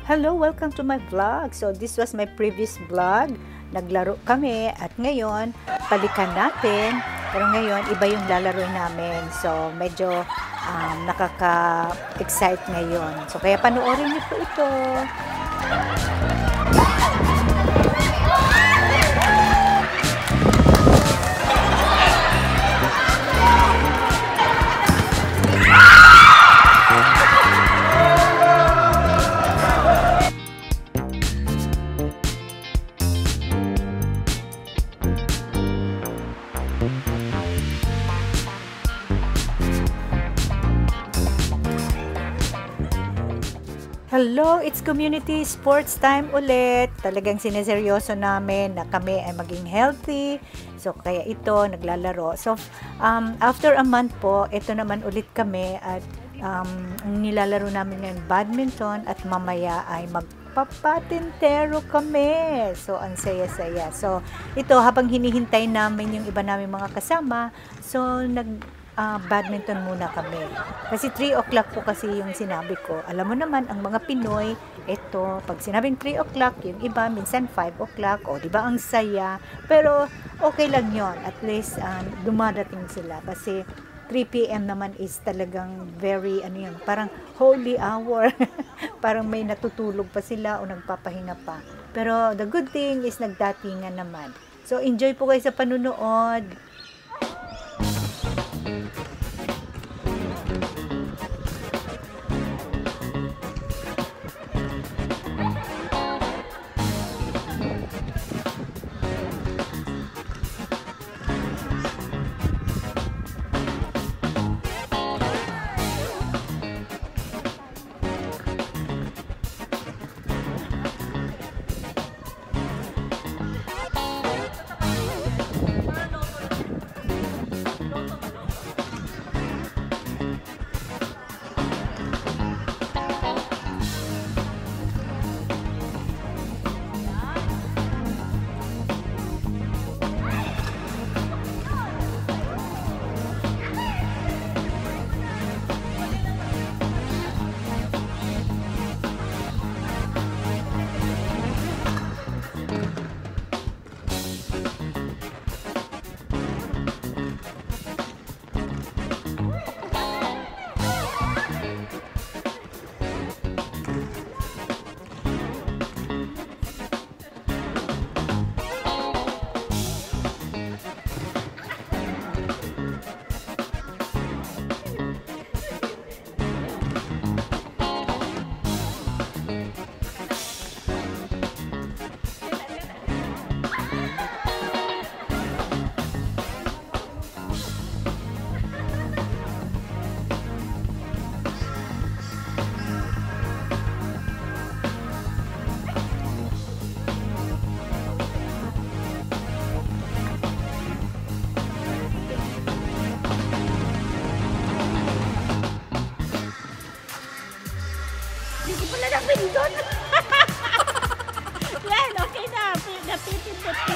Hello, welcome to my vlog. So this was my previous vlog. Naglaro kami at ngayon balikan natin. Pero ngayon iba yung lalaro namin. So medyo nakaka-excite ngayon. So kaya panoorin niyo po ito. Hello, it's community sports time ulit. Talagang sineseryoso namin na kami ay maging healthy. So, kaya ito, naglalaro. So, after a month po, ito naman ulit kami at nilalaro namin ngayon badminton at mamaya ay magpapatintero kami. So, ang saya-saya. So, ito, habang hinihintay namin yung iba namin mga kasama, so, badminton muna kami. Kasi 3 o'clock po kasi yung sinabi ko. Alam mo naman, ang mga Pinoy, ito, pag sinabing 3 o'clock, yung iba, minsan 5 o'clock, o diba ang saya. Pero, okay lang yon. At least, dumadating sila. Kasi, 3 p.m. naman is talagang very, parang holy hour. Parang may natutulog pa sila o nagpapahinga pa. Pero, the good thing is nagdatingan naman. So, enjoy po kayo sa panunood. Hindi pala napindot. Yan, okay na. Napipindot ko.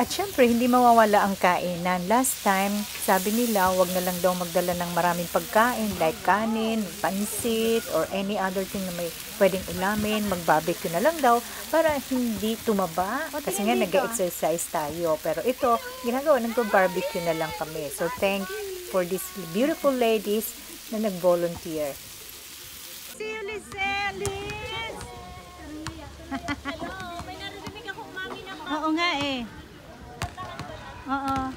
At syempre, hindi mawawala ang kainan. Last time, sabi nila, wag na lang daw magdala ng maraming pagkain like kanin, pansit, or any other thing na may pwedeng ulamin. Mag-barbecue na lang daw para hindi tumaba. Kasi nga, nag-exercise tayo. Pero ito, ginagawa, nag-barbecue na lang kami. So, thank for these beautiful ladies na nag-volunteer. See you, Liz! Hello, may narinig akong mami na Oo nga eh. Oo.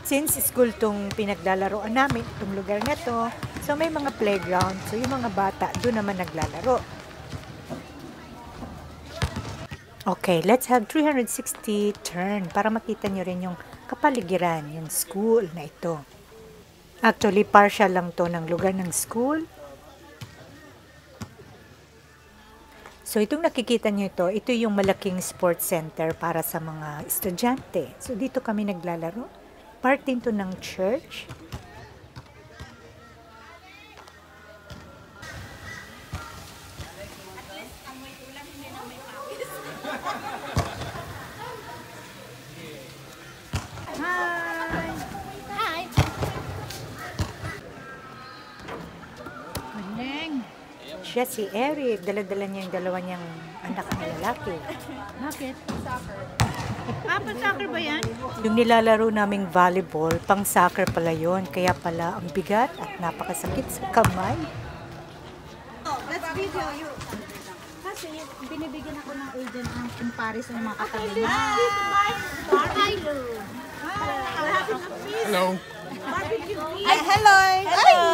Since school tong pinaglalaroan namin, itong lugar na to, so may mga playground. So yung mga bata, doon naman naglalaro. Okay, let's have 360 turn para makita nyo rin yung kapaligiran, yung school na ito. Actually, partial lang to ng lugar ng school. So, itong nakikita nyo ito yung malaking sports center para sa mga estudyante. So, dito kami naglalaro. Part din to ng church. Hi! Hi! Maneng! Siya si Eric. Dala-dala niya yung dalawa niyang anak na lalaki. Bakit? Soccer. Pa-soccer ba yan? Yung nilalaro naming volleyball, pang soccer pala yun. Kaya pala ang bigat at napakasakit sa kamay. Let's video you. Kasi binibigyan ako ng agent in Paris ng mga katabi na. Hello. Ay, hello! Hello!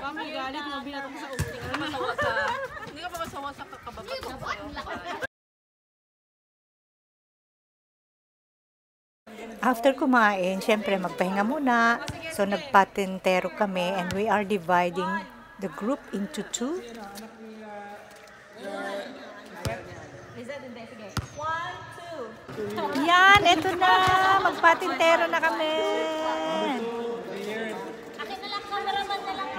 Kami galit na binatong sa ulo. Masawa sa... Hindi ka pa masawa sa kakababat ko sa'yo. After kumain, syempre magpahinga muna. So nagpatintero kami and we are dividing the group into two. Yan, eto na. Magpatintero na kami. Akin na lang, cameraman na lang.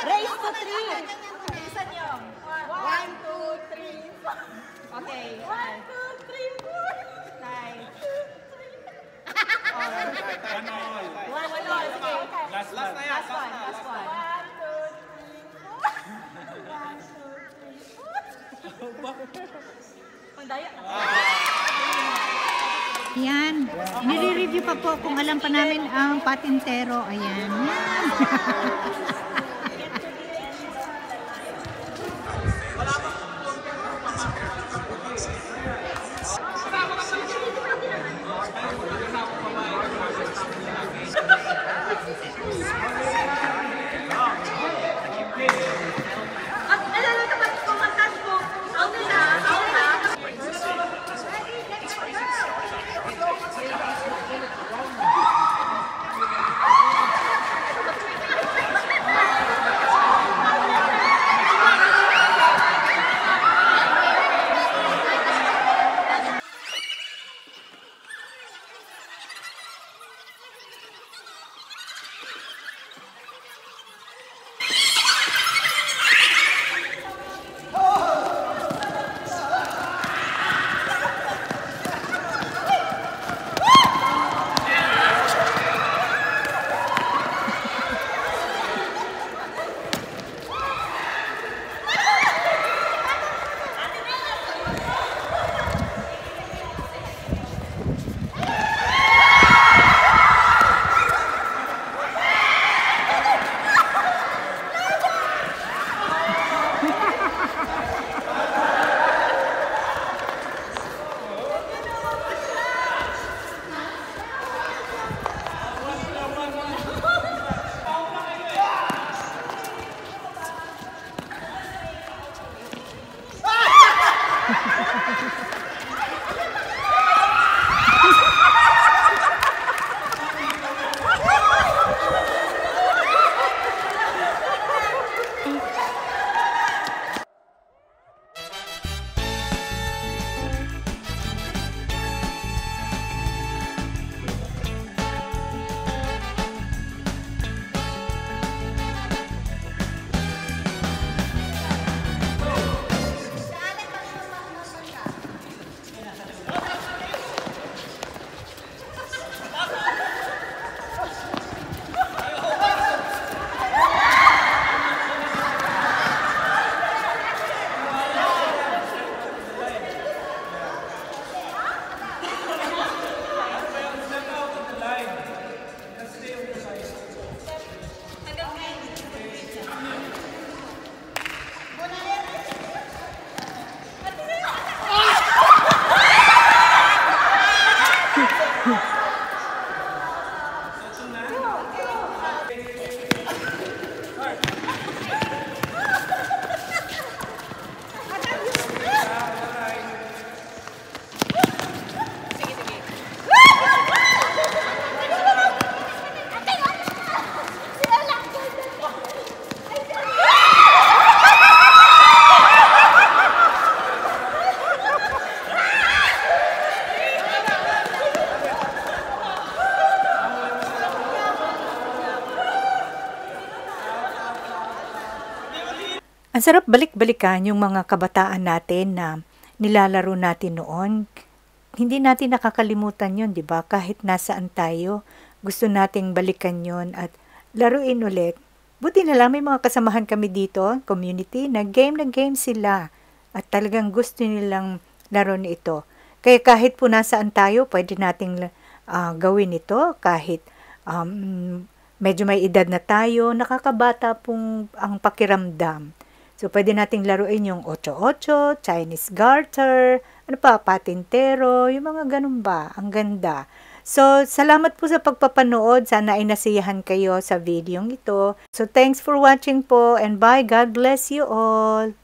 Race to 3. Bilisan nyo. 1, 2, 3. Okay. 1, 2, 3, 4. Nice. 1, 2, 3. Last one. Last one. 1, 2, 3. Yan. Nire-review pa po kung alam pa namin ang patintero. Ayan. Yan. Ang sarap balik-balikan yung mga kabataan natin na nilalaro natin noon. Hindi natin nakakalimutan yun, di ba? Kahit nasaan tayo, gusto nating balikan yun at laruin ulit. Buti na lang may mga kasamahan kami dito, community, na game sila. At talagang gusto nilang laro ito. Kaya kahit po nasaan tayo, pwede nating gawin ito. Kahit medyo may edad na tayo, nakakabata pong ang pakiramdam. So, pwede nating laruin yung 8-8, Chinese garter, patintero, yung mga ganun ba. Ang ganda. So, salamat po sa pagpapanood. Sana ay nasiyahan kayo sa videong ito. So, thanks for watching po and bye. God bless you all.